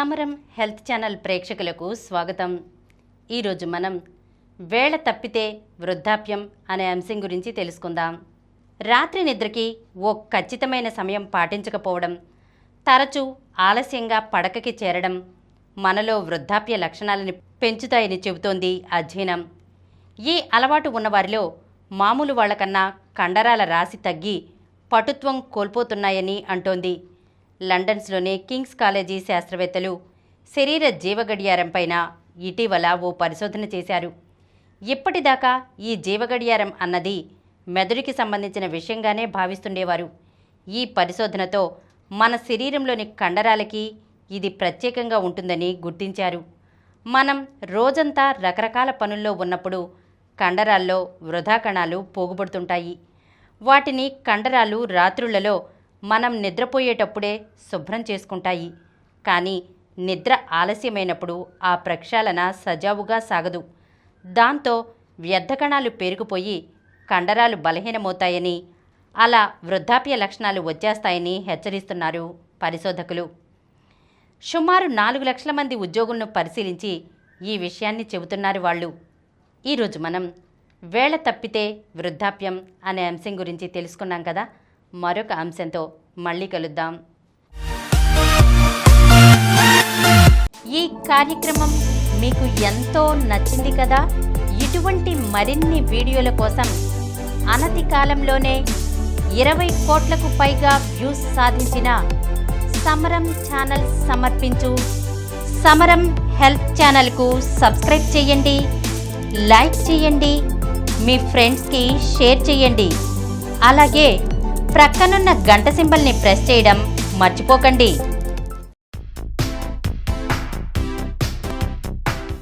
సమరం health channel ప్రేక్షకులకు స్వాగతం. ఈరోజు మనం వేళ తప్పితే వృద్ధాప్యం అనే అంశం గురించి తెలుసుకుందాం. రాత్రి నిద్రకి ఓ ఖచ్చితమైన సమయం పాటించకపోవడం, తరచూ ఆలస్యంగా పడకకి చేరడం మనలో వృద్ధాప్య లక్షణాలను పెంచుతాయని చెబుతోంది అధ్యయనం. ఈ అలవాటు ఉన్నవారిలో మామూలు వాళ్లకన్నా కండరాల రాశి తగ్గి పటుత్వం కోల్పోతున్నాయని అంటోంది. లండన్స్లోని కింగ్స్ కాలేజీ శాస్త్రవేత్తలు శరీర జీవగడియారంపైన ఇటీవల ఓ పరిశోధన చేశారు. ఇప్పటిదాకా ఈ జీవగడియారం అన్నది మెదడుకి సంబంధించిన విషయంగానే భావిస్తుండేవారు. ఈ పరిశోధనతో మన శరీరంలోని కండరాలకి ఇది ప్రత్యేకంగా ఉంటుందని గుర్తించారు. మనం రోజంతా రకరకాల పనుల్లో ఉన్నప్పుడు కండరాల్లో వృధా కణాలు పోగుపడుతుంటాయి. వాటిని కండరాలు రాత్రులలో మనం నిద్రపోయేటప్పుడే శుభ్రం చేసుకుంటాయి. కానీ నిద్ర ఆలస్యమైనప్పుడు ఆ ప్రక్షాళన సజావుగా సాగదు. దాంతో వ్యర్థ కణాలు పేరుకుపోయి కండరాలు బలహీనమవుతాయని, అలా వృద్ధాప్య లక్షణాలు వచ్చేస్తాయని హెచ్చరిస్తున్నారు పరిశోధకులు. సుమారు 4 లక్షల మంది ఉద్యోగులను పరిశీలించి ఈ విషయాన్ని చెబుతున్నారు వాళ్ళు. ఈరోజు మనం వేళ తప్పితే వృద్ధాప్యం అనే అంశం గురించి తెలుసుకున్నాం కదా. మరొక అంశంతో మళ్ళీ కలుద్దాం. ఈ కార్యక్రమం మీకు ఎంతో నచ్చింది కదా. ఇటువంటి మరిన్ని వీడియోల కోసం అనతి కాలంలోనే 20 కోట్లకు పైగా వ్యూస్ సాధించిన సమరం ఛానల్ సమర్పించు సమరం హెల్త్ ఛానల్కు సబ్స్క్రైబ్ చేయండి, లైక్ చేయండి, మీ ఫ్రెండ్స్కి షేర్ చేయండి. అలాగే ప్రక్కనున్న గంట సింబల్ని ప్రెస్ చేయడం మర్చిపోకండి.